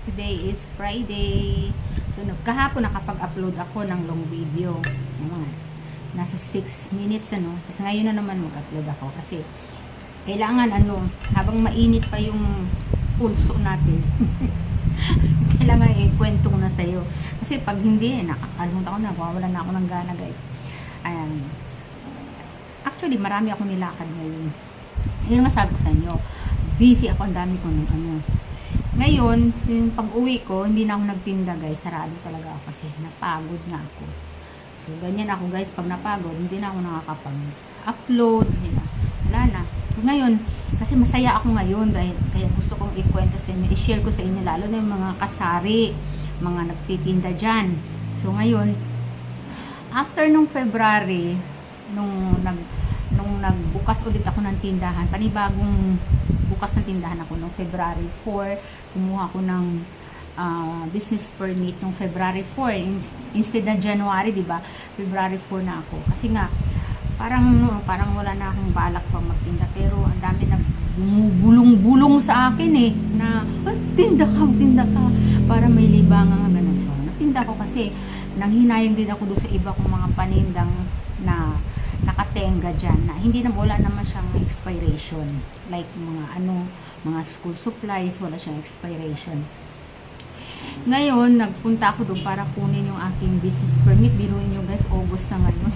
Today is Friday. So, kahapon nakapag-upload ako ng long video. Nasa 6 minutes, ano. Kasi ngayon na naman mag-upload ako. Kasi, kailangan, habang mainit pa yung pulso natin. Kailangan ikwento ko na sa'yo. Kasi pag hindi, nakakalimutan ko na. Wala na ako ng gana, guys. Ayan. Actually, marami akong nilakad ngayon. Yun nga sabi ko sa inyo. Busy ako, ang dami ko ng Ngayon, pag uwi ko, hindi na ako nagtinda, guys. Sarado talaga ako kasi napagod nga ako. So, ganyan ako, guys. Pag napagod, hindi na ako nakakapag-upload. Wala na. So, ngayon, kasi masaya ako ngayon. Kaya gusto kong ikwento sa inyo, i-share ko sa inyo, lalo na yung mga kasari, mga nagtitinda dyan. So, ngayon, after nung February, nung nagbukas ulit ako ng tindahan, panibagong bukas ng tindahan ako noong February 4, kumuha ko ng business permit noong February 4 instead na January, di ba? February 4 na ako. Kasi nga parang wala na akong balak pang magtinda, pero ang dami na bulong sa akin na tinda ka para may libangan nga ganun. So, nagtinda ko kasi nanghinayang din ako doon sa iba kong mga panindang na nakatenga dyan, na hindi na wala naman siyang expiration, like mga school supplies, wala siyang expiration. Ngayon nagpunta ako doon para kunin yung aking business permit. Biruin nyo, guys, August na ngayon.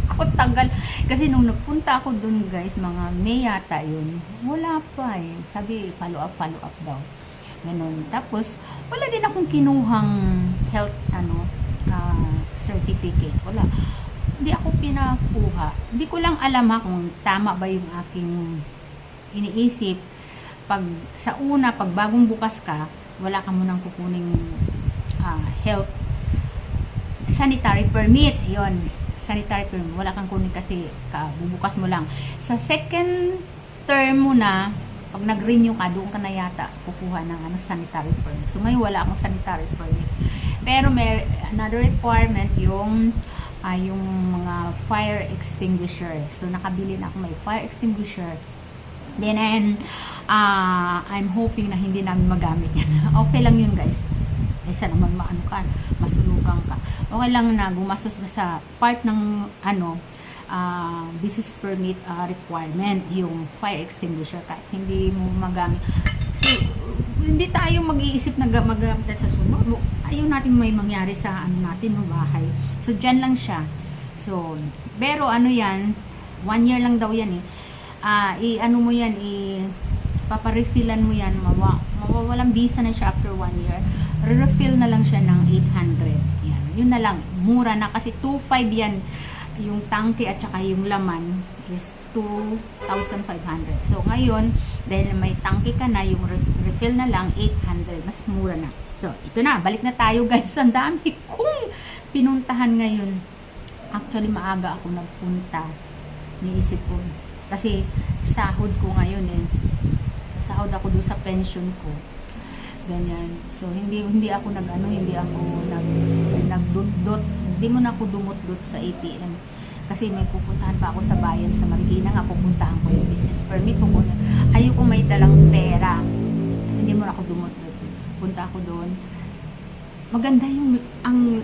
Ako tagal, kasi nung nagpunta ako doon, guys, mga May yata yun, wala pa sabi follow up daw, ganun. Tapos wala din akong kinuhang health certificate, wala. Hindi ako pinakuha. Hindi ko lang alam kung tama ba yung aking iniisip. Pag bagong bukas ka, wala ka munang kukuning health sanitary permit. Yon, sanitary permit. Wala kang kunin kasi bubukas mo lang. Sa second term mo na, pag nag-renew ka, doon ka na yata kukuha ng sanitary permit. So ngayon wala akong sanitary permit. Pero may another requirement yung mga fire extinguisher. So, nakabili na ako may fire extinguisher. Then, I'm hoping na hindi namin magamit yan. Okay lang yun, guys. Kaysa naman masulugang ka. Okay lang na gumastos ka sa part ng business permit requirement, yung fire extinguisher, kahit hindi mo magamit. So, hindi tayo mag-iisip na magamit sa sunod. Ayaw natin may mangyari sa natin no bahay. So, dyan lang siya. So, pero yan, 1 year lang daw yan paparefillan mo yan, mawawalang visa na siya after 1 year. Refill na lang siya ng 800. Yan, yun na lang. Mura na kasi 2,500 yan. Yung tangke at saka yung laman is 2,500. So, ngayon, dahil may tangke ka na, yung refill na lang, 800. Mas mura na. So, ito na. Balik na tayo, guys. Ang dami kong pinuntahan ngayon. Actually, maaga ako nagpunta. Niisip ko. Kasi, sahod ko ngayon Sasahod ako doon sa pension ko. Ganyan. So, hindi ako hindi mo na ako dumot-dot sa ATM. Kasi may pupuntahan pa ako sa bayan sa Marikina nga, pupuntahan ko yung business permit ko. Ayoko may dalang pera. Kasi hindi mo na ako dumot-dot. Punta ako doon. Maganda ang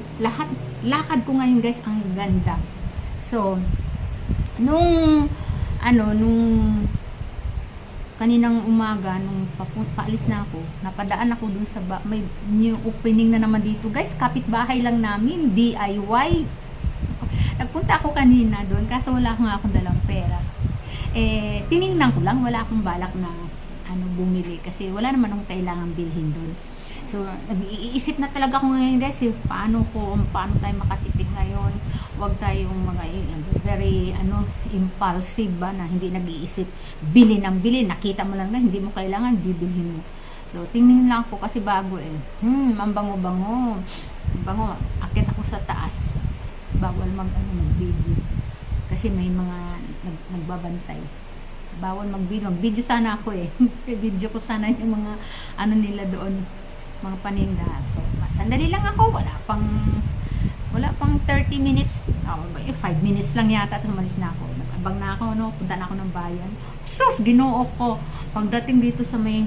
lakad ko ngayon, guys, ang ganda. So, nung kaninang umaga, nung paalis na ako, napadaan ako dun sa may new opening na naman dito, guys. Kapitbahay lang namin, DIY. Nagpunta ako kanina doon, kaso wala akong dalang pera. Tiningnan ko lang, wala akong balak na bumili kasi wala naman akong kailangan bilhin doon. So, nag-iisip na talaga ako ngayon, guys, paano tayo makatipid ngayon. Huwag tayong mga very impulsive ba, na hindi nag-iisip, bili ng bili, nakita mo lang na hindi mo kailangan, bibilhin mo. So, tingnan lang ako kasi bago ang bango-bango. Akit ako sa taas. Bawal mag-video. Kasi may mga nagbabantay. Bawal mag-video sana ako video ko sana yung mga nila doon, mga paninda. So, sandali lang ako, wala pang 30 minutes, 5 minutes lang yata at umalis na ako. Nag-abang na ako, punta na ako ng bayan. Sus, ginoo ko. Pagdating dito sa may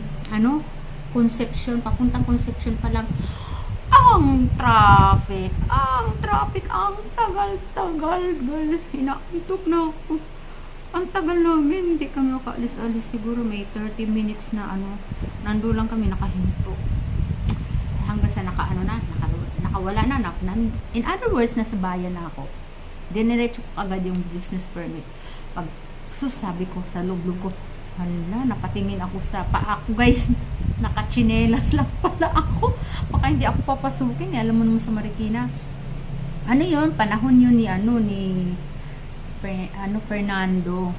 Concepcion, papuntang Concepcion pa lang. Ang traffic, ang tagal-tagal, guys. Inaantok na ako. Ang tagal namin, hindi kami makaalis-alis. Siguro may 30 minutes na nando lang kami nakahinto. Hanggang sa nakawala na. In other words, nasa bayan na ako. Diniretso ko agad yung business permit. Pag sabi ko sa loob ko, hala, napatingin ako sa paa ko, guys. Nakachinelas lang pala ako. Baka hindi ako papasukin. Alam mo naman sa Marikina. Ano yun? Panahon yun ni Fernando.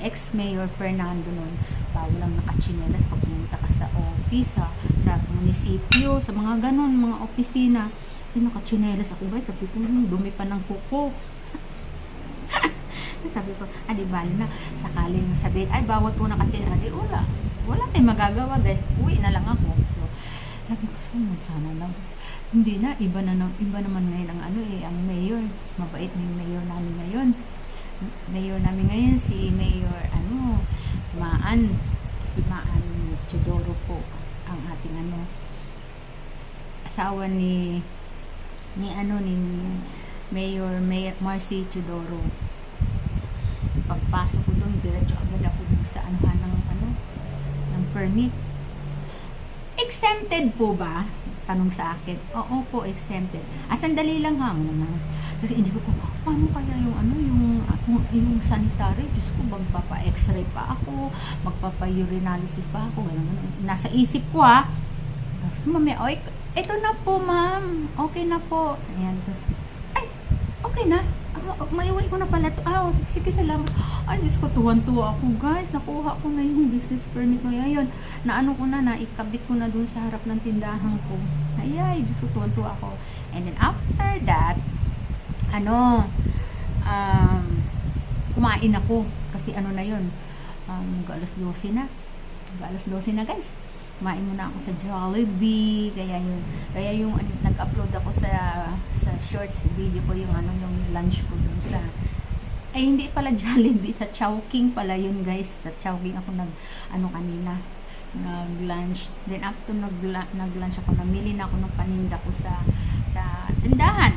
Ex-mayor Fernando nun. Bawal lang nakachinelas pag pumunta ka sa office, sa munisipyo, sa mga ganon, mga opisina. Nakachinelas ako, guys. Sabi ko, dumi pa ng kuko. Sabi ko, di bali na, sakaling sabihin, bawat po nakachinelas. Wala tayong magagawa, guys. Uwi na lang ako. So, sabi ko, sana lang. Hindi na, iba naman ngayon ang mayor. Mabait na yung mayor namin ngayon. Si Mayor, si Maan Chodoro po, ang ating asawa ni Mayor Marcy Chodoro. Pagpasok ko doon, diretso agad ako sa ng permit. Exempted po ba? Tanong sa akin. Oo po, exempted. Sandali lang Kasi hindi ko, paano kaya yung sanitary? Diyos ko, magpapa-x-ray pa ako, magpapa-urinalysis pa ako. Nasa isip ko Mami, ito na po, ma'am. Okay na po. Ayan. Okay na. Maiwan ko na pala ito. Sige, salamat. Diyos ko, tuwan-tuwa ako, guys. Nakuha ko na yung business permit ko. Ayun, naikabit ko na dun sa harap ng tindahan ko. Diyos ko, tuwan-tuwa ako. And then, after that, kumain ako. Kasi na yun, alas 12 na. Alas 12 na, guys. Kumain muna ako sa Jollibee. Kaya yung nag-upload ako sa shorts video ko, yung lunch ko dun sa hindi pala Jollibee, sa Chowking pala yun, guys. Sa Chowking ako kanina nag-lunch. Then after nag-lunch ako, namili na ako ng paninda ko sa tindahan.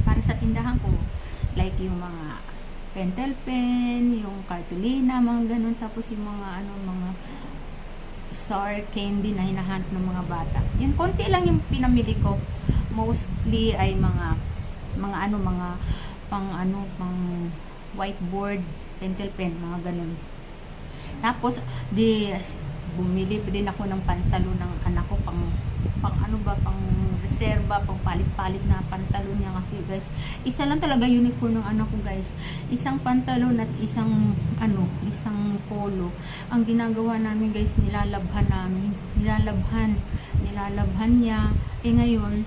Para sa tindahan ko, like yung mga pentel pen, yung cartolina, mga ganun. Tapos yung mga mga sour candy na hinahanap ng mga bata. Yung konti lang yung pinamili ko. Mostly ay mga pang whiteboard, pentel pen, mga ganun. Tapos bumili din ako ng pantalo ng anak ko, pang reserva, pang palit-palit na pantalon niya. Kasi, guys, isa lang talaga uniform ng anak ko, guys. Isang pantalon at isang polo. Ang ginagawa namin, guys, nilalabhan niya. Ngayon,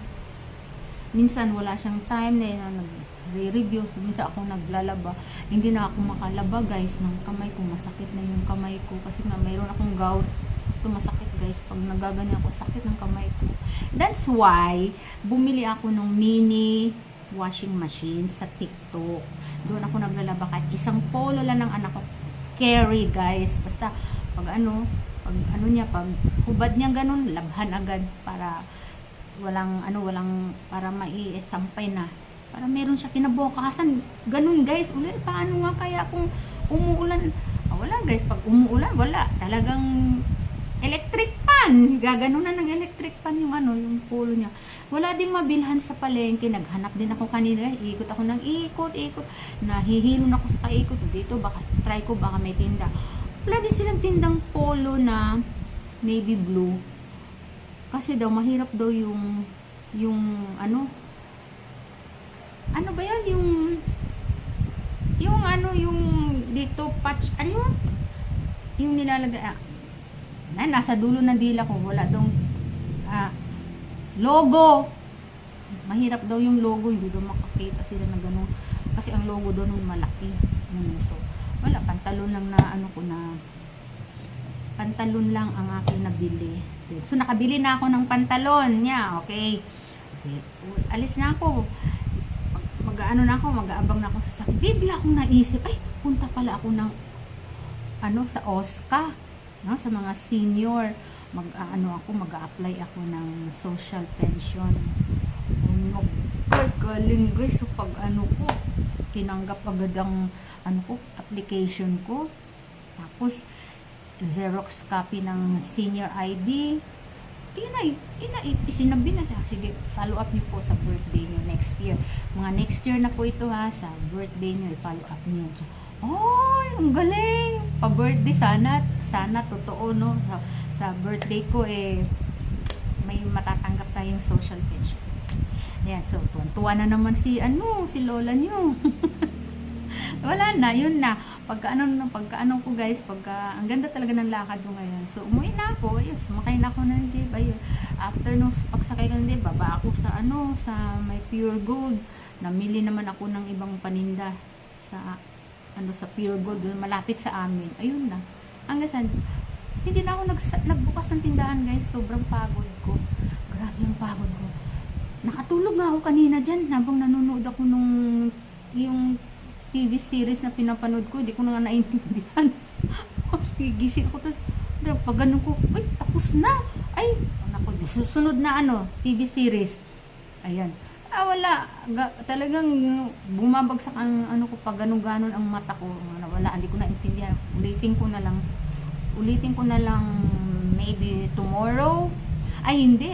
minsan wala siyang time na nagre-review. Minsan ako naglalaba. Hindi na ako makalaba, guys, ng kamay ko. Masakit na yung kamay ko. Kasi mayroon akong gout. Ito masakit, guys. Pag nagaganyan ako, sakit ng kamay ko. That's why, bumili ako ng mini washing machine sa TikTok. Doon ako naglalaba. Kahit isang polo lang ng anak ko. Carry, guys. Basta, pag hubad niya ganun, labhan agad para para maisampay na. Para meron siya kinabukasan. Ganun, guys. Paano nga kaya kung umuulan? Wala, guys. Pag umuulan, wala. Talagang electric pan. Gaganon na ng electric pan yung polo niya. Wala din mabilhan sa palengke. Naghanap din ako kanina. Ikot ako ng ikot. Nahihilon ako sa kaikot. Dito, try ko, baka may tinda. Wala din silang tindang polo na navy blue. Kasi daw, mahirap daw yung ano ba yan? Yung dito patch, yung nilalagay, nasa dulo ng dila ko, wala daw logo. Mahirap daw yung logo, hindi daw makakita sila na gano'n. Kasi ang logo doon malaki. So, wala, pantalon lang pantalon lang ang aking nabili. So, nakabili na ako ng pantalon niya, okay. Kasi, alis na ako. Mag-aabang na ako sa sakit. Bigla akong naisip, punta pala ako ng sa OSCA, no, sa mga senior. mag-a-apply ako ng social pension. Magkagaling guys, so pag ko, tinanggap agad ang application ko. Tapos Xerox copy ng senior ID. Sinabi na siya, sige, follow up niyo po sa birthday niyo next year. Mga next year na po ito ha, sa birthday niyo, i-follow up niyo. So, ay, ang galing! Pa-birthday, sana totoo, no? Sa birthday ko, may matatanggap tayong social pension. Ayan, so, tuwan-tuwa na naman si lola niyo. Wala na, yun na. Pagka-ano ko guys, ang ganda talaga ng lakad ko ngayon. So, umuwi na ako, ayun, sumakay na ako ng jeep, ayun. After nung pagsakay ko ng jeep, baba ako sa may Pure Gold. Namili naman ako ng ibang paninda sa Pure Gold, dun, malapit sa amin. Ayun na. Hanggang saan, hindi na ako nagbukas ng tindahan guys, sobrang pagod ko. Grabe yung pagod ko. Nakatulog nga ako kanina dyan, habang nanonood ako yung TV series na pinapanood ko, hindi ko na nga naintindihan. Gigising ako, tapos pag ganun ko, ay, tapos na. Ay, naku, susunod na TV series. Ayan. Wala. Talagang bumabagsak ang ko, pag ganun-ganon ang mata ko. Wala, hindi ko naintindihan. Ulitin ko na lang maybe tomorrow. Ay, hindi.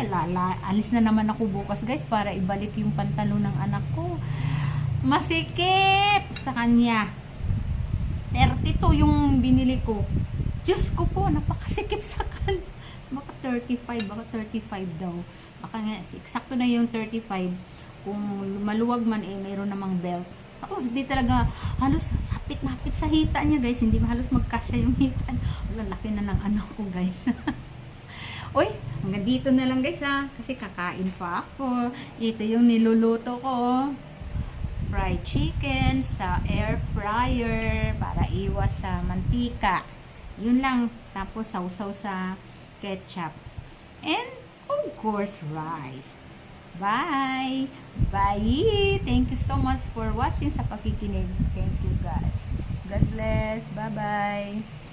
Alis na naman ako bukas, guys, para ibalik yung pantalon ng anak ko. Masikip sa kanya. 32 yung binili ko. Diyos ko po, napakasikip sa kanya. Baka 35 daw. Baka nga, eksakto na yung 35. Kung maluwag man, mayroon namang belt. Tapos, hindi talaga, halos hapit sa hita niya, guys. Hindi halos magkasya yung hita. Wala, laki na ng anak ko, guys. Uy, hanggang dito na lang, guys, ha. Kasi kakain pa ako. Ito yung niluluto ko. Fried chicken sa air fryer para iwas sa mantika. Yun lang. Tapos sausaw sa ketchup. And of course, rice. Bye! Bye! Thank you so much for watching sa pakikinig. Thank you guys. God bless. Bye-bye.